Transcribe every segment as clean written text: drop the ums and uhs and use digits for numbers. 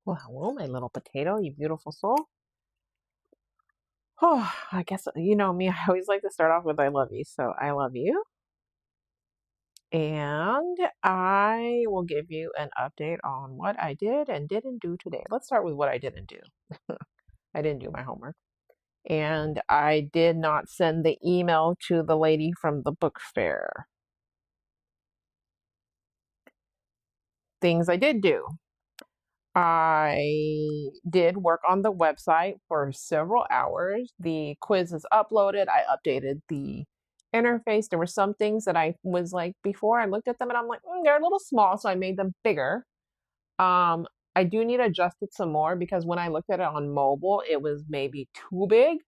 Well, hello, my little potato, you beautiful soul. Oh, I guess you know me. I always like to start off with I love you. So I love you. And I will give you an update on what I did and didn't do today. Let's start with what I didn't do. I didn't do my homework. And I did not send the email to the lady from the book fair. Things I did do. I did work on the website for several hours. The quiz is uploaded. I updated the interface. There were some things that I was like, before I looked at them and I'm like, they're a little small, so I made them bigger. Um, I do need to adjust it some more because when I looked at it on mobile, it was maybe too big.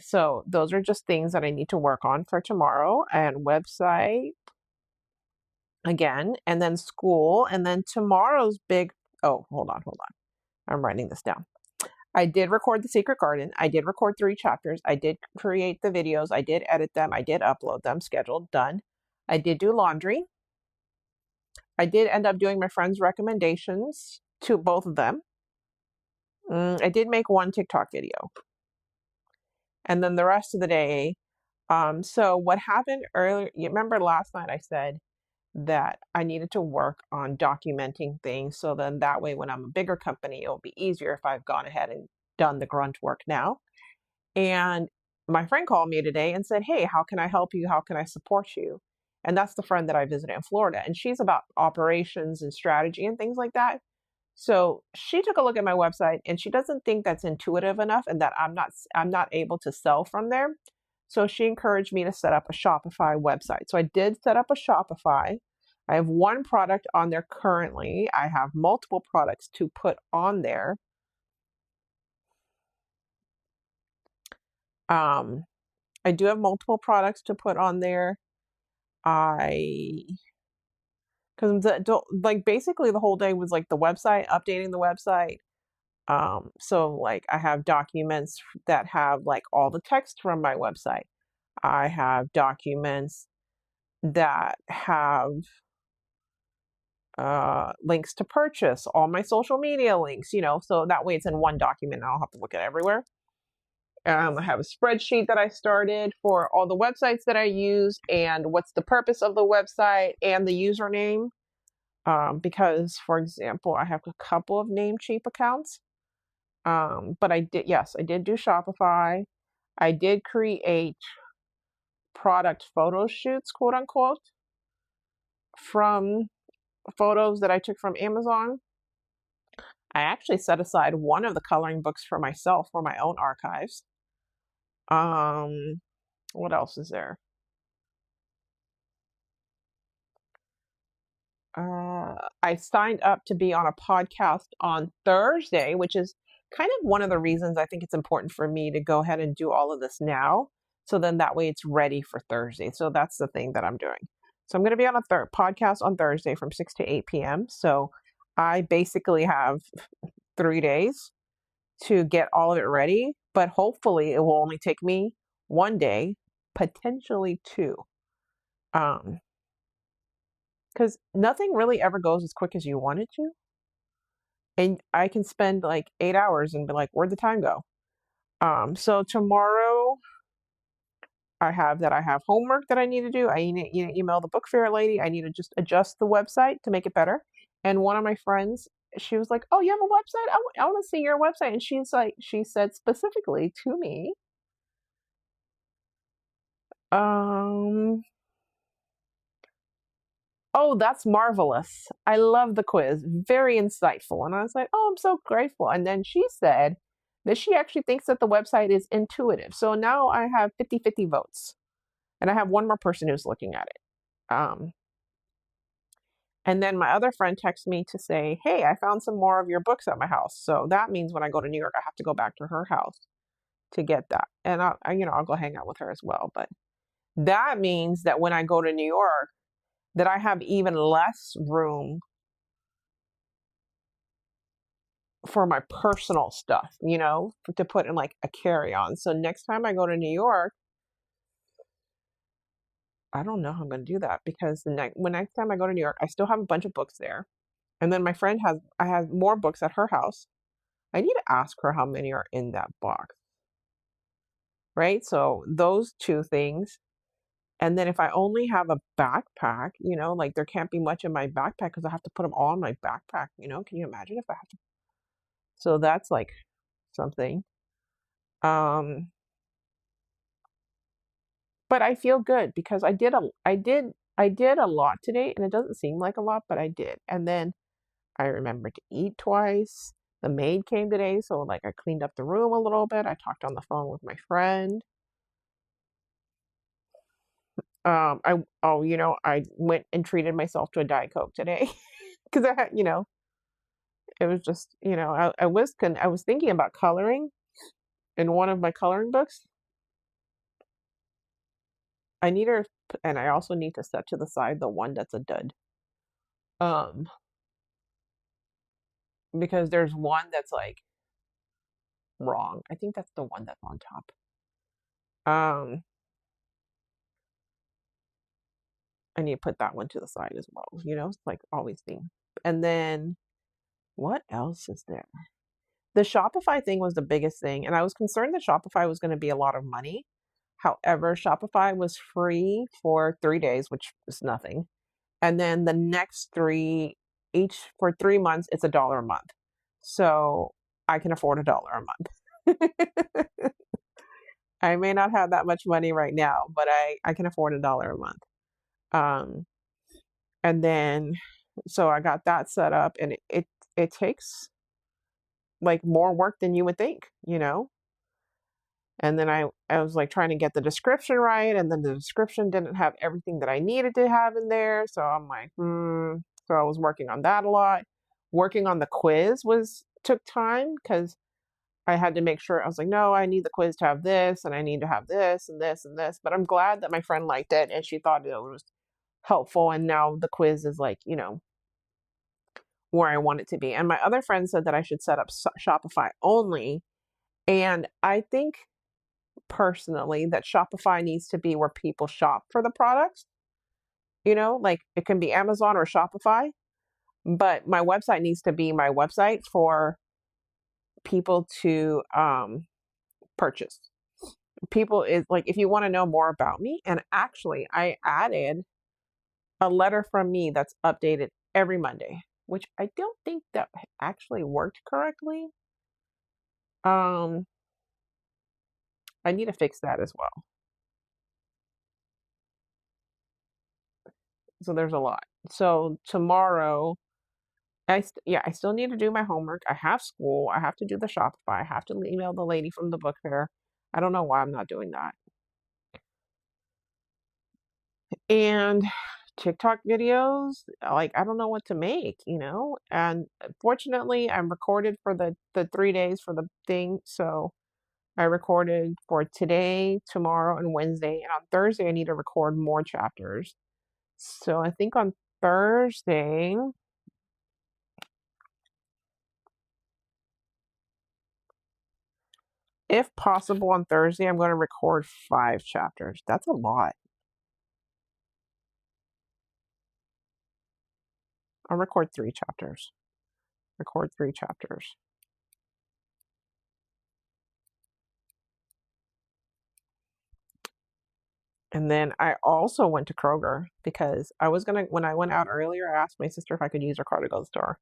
So those are just things that I need to work on for tomorrow, and website again, and then school, and then tomorrow's big. Oh, hold on. I'm writing this down. I did record The Secret Garden. I did record 3 chapters. I did create the videos. I did edit them. I did upload them, scheduled, done. I did do laundry. I did end up doing my friend's recommendations to both of them. I did make one TikTok video. And then the rest of the day, so what happened earlier, you remember last night I said that I needed to work on documenting things. So then that way, when I'm a bigger company, it'll be easier if I've gone ahead and done the grunt work now. And my friend called me today and said, hey, how can I help you? How can I support you? And that's the friend that I visited in Florida. And she's about operations and strategy and things like that. So she took a look at my website and she doesn't think that's intuitive enough and that I'm not able to sell from there. So she encouraged me to set up a Shopify website. So I did set up a Shopify. I have one product on there currently. I have multiple products to put on there. Um, I do have multiple products to put on there. I because like basically the whole day was like the website, updating the website. So like I have documents that have like all the text from my website. I have documents that have links to purchase, all my social media links, so that way it's in one document. I don't have to look at it everywhere. I have a spreadsheet that I started for all the websites that I use and what's the purpose of the website and the username. Because, for example, I have a couple of Namecheap accounts. But I did do Shopify. I did create product photo shoots, quote unquote, from photos that I took from Amazon. I actually set aside one of the coloring books for myself for my own archives. What else is there? I signed up to be on a podcast on Thursday, which is kind of one of the reasons I think it's important for me to go ahead and do all of this now. So then that way it's ready for Thursday. So that's the thing that I'm doing. So I'm going to be on a podcast on Thursday from 6 to 8 p.m. So I basically have 3 days to get all of it ready, but hopefully it will only take me one day, potentially 2. Because nothing really ever goes as quick as you want it to. And I can spend like 8 hours and be like, where'd the time go? So tomorrow I have homework that I need to do. I need to email the book fair lady. I need to just adjust the website to make it better. And one of my friends, she was like, oh, you have a website? I want to see your website. And she said specifically to me, um, oh, that's marvelous. I love the quiz. Very insightful. And I was like, oh, I'm so grateful. And then she said that she actually thinks that the website is intuitive. So now I have 50-50 votes. And I have one more person who's looking at it. And then my other friend texts me to say, hey, I found some more of your books at my house. So that means when I go to New York, I have to go back to her house to get that. And I'll go hang out with her as well. But that means that when I go to New York, that I have even less room for my personal stuff, to put in like a carry-on. So next time I go to New York, I don't know how I'm going to do that because next time I go to New York, I still have a bunch of books there. And then my friend I have more books at her house. I need to ask her how many are in that box, right? So those two things. And then if I only have a backpack, like there can't be much in my backpack because I have to put them all in my backpack, Can you imagine if I have to? So that's like something. Um, but I feel good because I did a lot today, and it doesn't seem like a lot, but I did. And then I remembered to eat twice. The maid came today, so like I cleaned up the room a little bit. I talked on the phone with my friend. I went and treated myself to a Diet Coke today because I had, it was just, I was thinking about coloring in one of my coloring books. I need to, and I also need to set to the side the one that's a dud. Um, because there's one that's like wrong. I think that's the one that's on top. Um, I need to put that one to the side as well. It's like always thing. And then what else is there? The Shopify thing was the biggest thing, and I was concerned that Shopify was going to be a lot of money. However, Shopify was free for 3 days, which is nothing. And then the next three, each for 3 months, it's $1 a month. So I can afford $1 a month. I may not have that much money right now, but I can afford $1 a month. Um, and then so I got that set up, and it takes like more work than you would think. And then I was like trying to get the description right, and then the description didn't have everything that I needed to have in there. So I'm like, So I was working on that a lot. Working on the quiz took time because I had to make sure. I was like, no, I need the quiz to have this, and I need to have this and this and this. But I'm glad that my friend liked it and she thought it was helpful. And now the quiz is like, where I want it to be. And my other friend said that I should set up Shopify only. And I think personally that Shopify needs to be where people shop for the products. Like it can be Amazon or Shopify, but my website needs to be my website for people to purchase. People is like, if you want to know more about me, and actually I added a letter from me that's updated every Monday, which I don't think that actually worked correctly. I need to fix that as well. So there's a lot. So tomorrow, I still need to do my homework. I have school. I have to do the Shopify. I have to email the lady from the book fair. I don't know why I'm not doing that. And TikTok videos, like I don't know what to make. And fortunately, I'm recorded for the 3 days for the thing. So I recorded for today, tomorrow, and Wednesday. And on Thursday, I need to record more chapters. So I think on Thursday, if possible, on Thursday, I'm going to record 5 chapters. That's a lot. I'll record 3 chapters. Record 3 chapters. And then I also went to Kroger because when I went out earlier, I asked my sister if I could use her car to go to the store.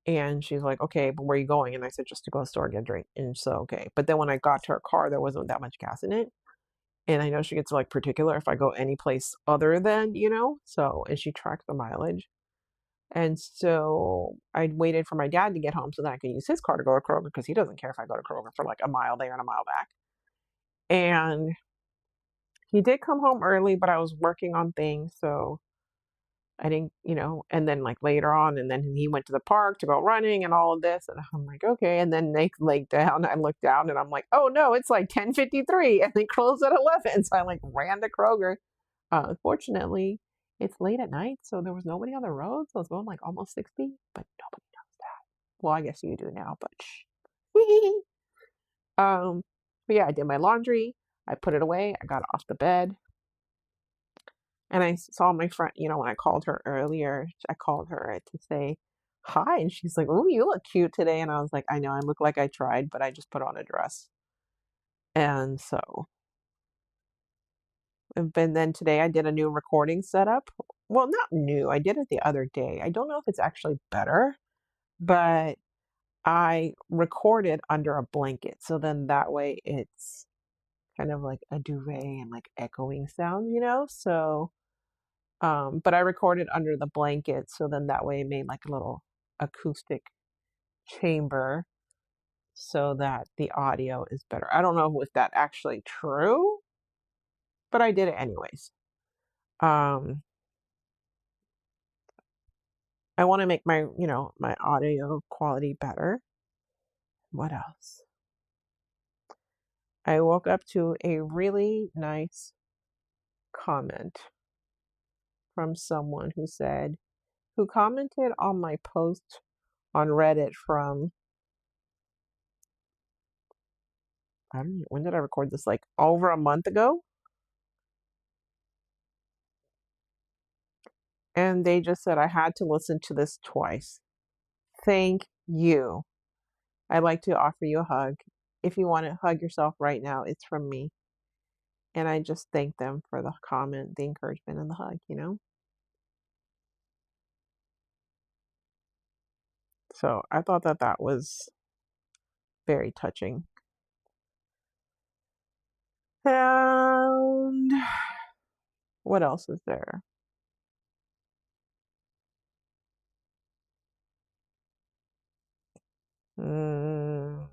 And she's like, okay, but where are you going? And I said, just to go to the store and get a drink. And so, okay. But then when I got to her car, there wasn't that much gas in it. And I know she gets like particular if I go any place other than. So, and she tracked the mileage. And so I waited for my dad to get home so that I could use his car to go to Kroger because he doesn't care if I go to Kroger for like a mile there and a mile back. And he did come home early, but I was working on things, so I didn't. And then like later on, and then he went to the park to go running and all of this, and I'm like, okay. And then they laid down. I looked down, and I'm like, oh no, it's like 10:53, and they closed at 11. So I like ran to Kroger. Fortunately, it's late at night, so there was nobody on the road. So I was going like almost 60, but nobody knows that. Well, I guess you do now, but shh. But yeah, I did my laundry. I put it away. I got off the bed. And I saw my friend, when I called her earlier, I called her to say, hi. And she's like, oh, you look cute today. And I was like, I know, I look like I tried, but I just put on a dress. And so, and then today I did a new recording setup. Well, not new, I did it the other day. I don't know if it's actually better, but I recorded under a blanket. So then that way it's kind of like a duvet and like echoing sound, you know? So, but I recorded under the blanket. So then that way it made like a little acoustic chamber so that the audio is better. I don't know if that actually true, but I did it anyways. Um, I want to make my, my audio quality better. What else? I woke up to a really nice comment from someone who commented on my post on Reddit from, I don't know, when did I record this? Like over a month ago? And they just said, I had to listen to this twice. Thank you. I'd like to offer you a hug. If you want to hug yourself right now, it's from me. And I just thank them for the comment, the encouragement, and the hug. So I thought that that was very touching. And what else is there? Mm,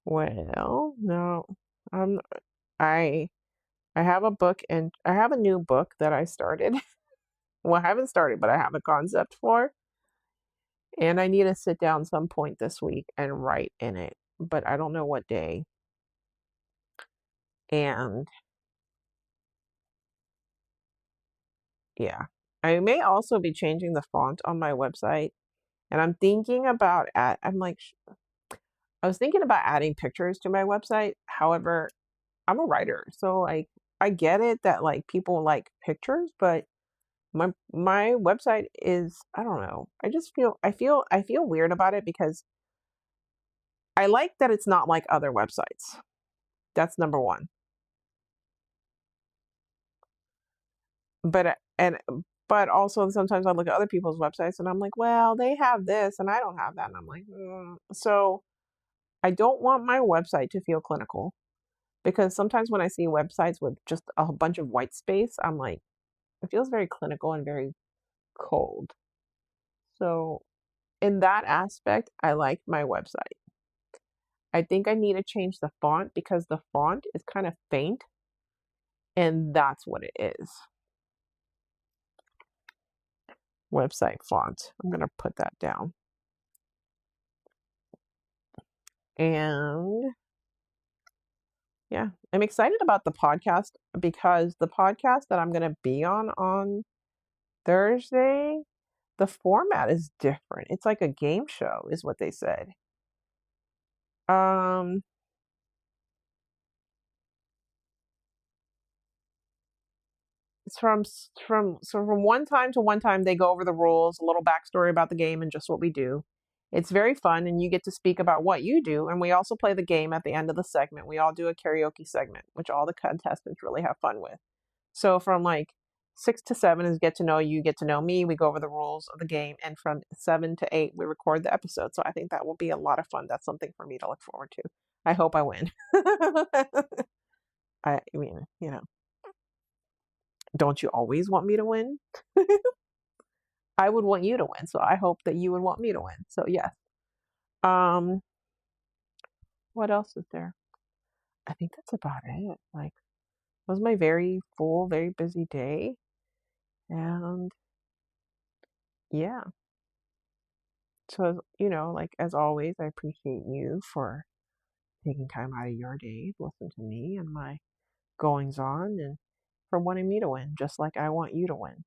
well, no. Um, I I have a book and I have a new book that I started. Well, I haven't started, but I have a concept for. And I need to sit down some point this week and write in it, but I don't know what day. And yeah, I may also be changing the font on my website. And I'm thinking about I'm like, I was thinking about adding pictures to my website. However, I'm a writer, so like I get it that like people like pictures, but my website is, I don't know. I feel weird about it because I like that it's not like other websites. That's number one. But but also sometimes I look at other people's websites and I'm like, well, they have this and I don't have that. And I'm like, so I don't want my website to feel clinical because sometimes when I see websites with just a bunch of white space, I'm like, it feels very clinical and very cold. So in that aspect, I like my website. I think I need to change the font because the font is kind of faint and that's what it is. Website font. I'm going to put that down. And yeah, I'm excited about the podcast because the podcast that I'm going to be on Thursday, the format is different. It's like a game show, is what they said. Um, it's from one time to one time they go over the rules, a little backstory about the game and just what we do. It's very fun, and you get to speak about what you do, and we also play the game at the end of the segment. We all do a karaoke segment, which all the contestants really have fun with. So from like 6 to 7 is get to know you, get to know me. We go over the rules of the game, and from 7 to 8 we record the episode. So I think that will be a lot of fun. That's something for me to look forward to. I hope I win. I mean, don't you always want me to win? I would want you to win, so I hope that you would want me to win. So yes. Um, what else is there? I think that's about it. Like, it was my very full, very busy day, and yeah. So, like as always, I appreciate you for taking time out of your day to listen to me and my goings on and for wanting me to win, just like I want you to win.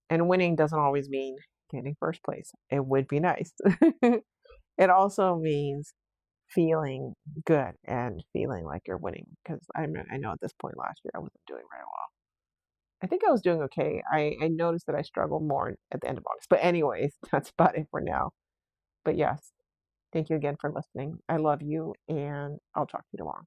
And winning doesn't always mean getting first place. It would be nice. It also means feeling good and feeling like you're winning. Because I know at this point last year I wasn't doing very well. I think I was doing okay. I noticed that I struggled more at the end of August. But anyways, that's about it for now. But yes, thank you again for listening. I love you, and I'll talk to you tomorrow.